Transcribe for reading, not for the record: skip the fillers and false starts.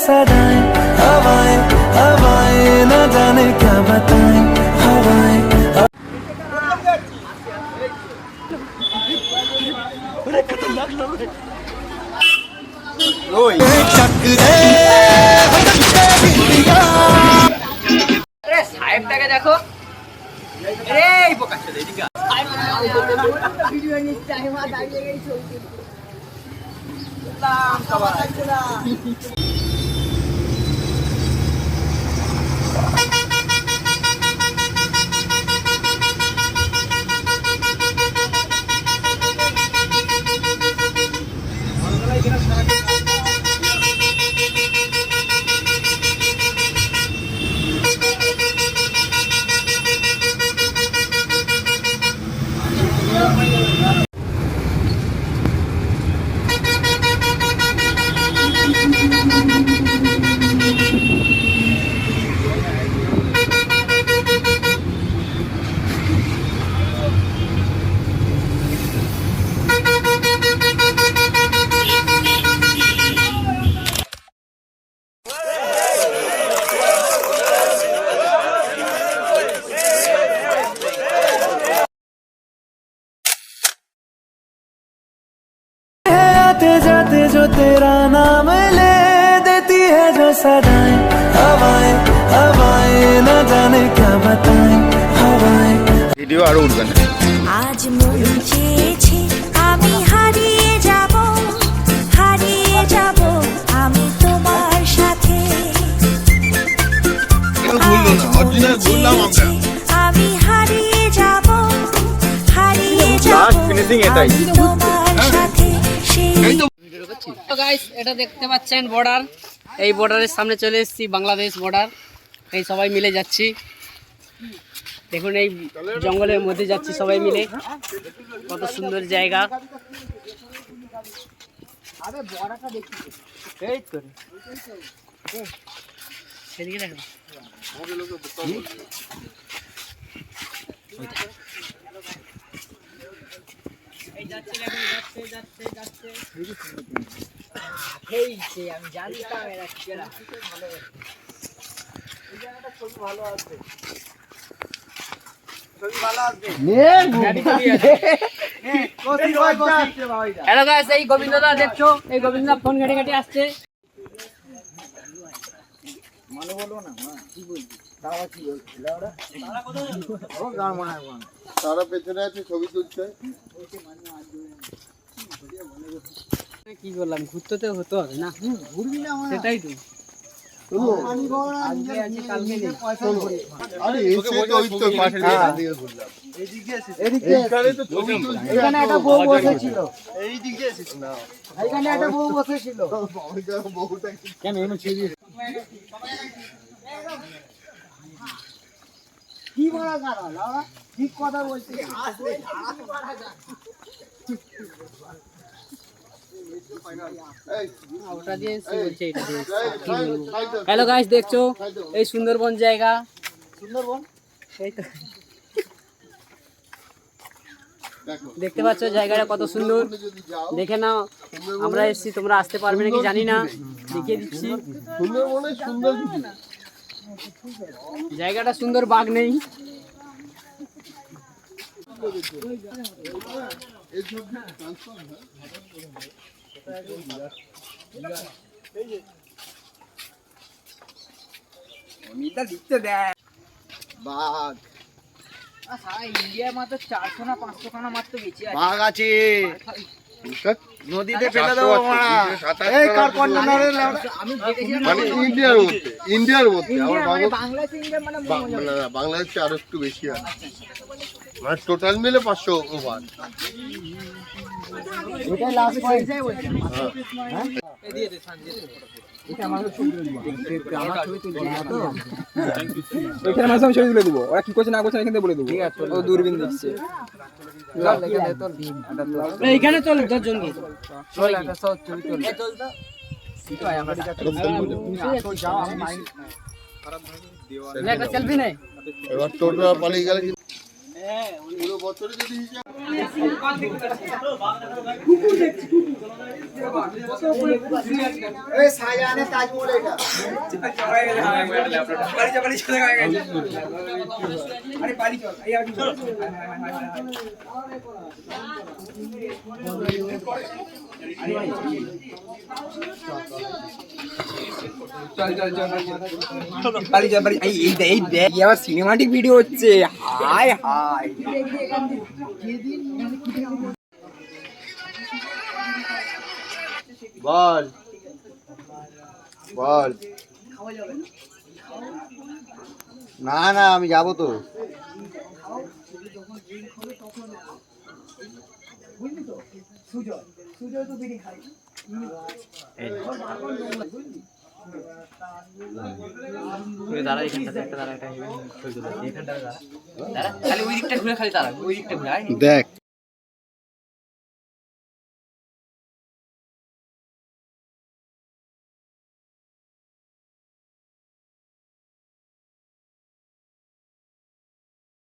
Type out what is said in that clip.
सदाएं हवाएं हवाएं न जाने क्या बताएं हवाएं। সাহেবটাকে দেখো এই বোকা ছেলে এদিকে ভিডিও নিচ্ছে আমি মা দাঁড়িয়ে গেই চলছি সালাম সবাই जाते जो तेरा नाम ले देती है जो सदाएं हवाएं हवाएं न जाने क्या बताएं हवाएं। ভিডিও আর উঠবে না। আজ মন চেয়েছে আমি হারিয়ে যাব আমি তোমার সাথে। আমি হারিয়ে যাব আমি তোমার সাথে। তো গাইস এটা দেখতে পাচ্ছেন বর্ডার, এই বর্ডারের সামনে চলে এসেছি, বাংলাদেশ বর্ডার। এই সবাই মিলে যাচ্ছি, দেখুন এই জঙ্গলের মধ্যে যাচ্ছি সবাই মিলে, কত সুন্দর জায়গা। সেদিকে দেখো আমি জানতাম এরা হ্যালো গাইস, এই গোবিন্দদা দেখছো, এই গোবিন্দদা ফোন ঘেটে ঘেটে আসছে। তারা পেছনে আছে, ছবি তুলছে। কি করলাম, ঘুরতে তো হতে হবে না, ঘুরবি না, সেটাই তো। এখানে একটা বউ বসেছিল, এখানে একটা বউ বসেছিল। কি বলা কারণ ঠিক কথা বলছি। হ্যালো গাইস, দেখছো এই সুন্দরবন জায়গা, সুন্দরবন এই তো দেখতে পাচ্ছ জায়গাটা কত সুন্দর, দেখে নাও। আমরা এসেছি, তোমরা আসতে পারবে নাকি জানি না, দেখিয়ে দিচ্ছি। জায়গাটা সুন্দর, বাঘ নেই। বাঘ ইন্ডিয়ার মাত্র 400 না 500 খানা মাত্র বেঁচে আছে। বাঘ আছে নদীতে ফেলে দেবো ইন্ডিয়ার মধ্যে বাংলাদেশে আরো একটু বেশি আছে, মানে টোটাল মিলে 500 ওভার। ছবি তুলে দেবো, ওরা কি করছে না করছে এখান থেকে বলে দেবো। ও দূরবীন দেখছে, এইখানে চল 10 জন গিয়ে এবার টোটো পালিয়ে গেলে পুরো বছরে যদি হিসাব আমার সিনেমাটিক ভিডিও হচ্ছে হাই হাই বল বল না না আমি যাবো তো দাঁড়া এখানটাতে একটা দাঁড়া একটা এখানটাতে দাঁড়া খালি ওই দিকটা ঘুরে খালি দাঁড়া ওই দিকটা ঘুরে দেখ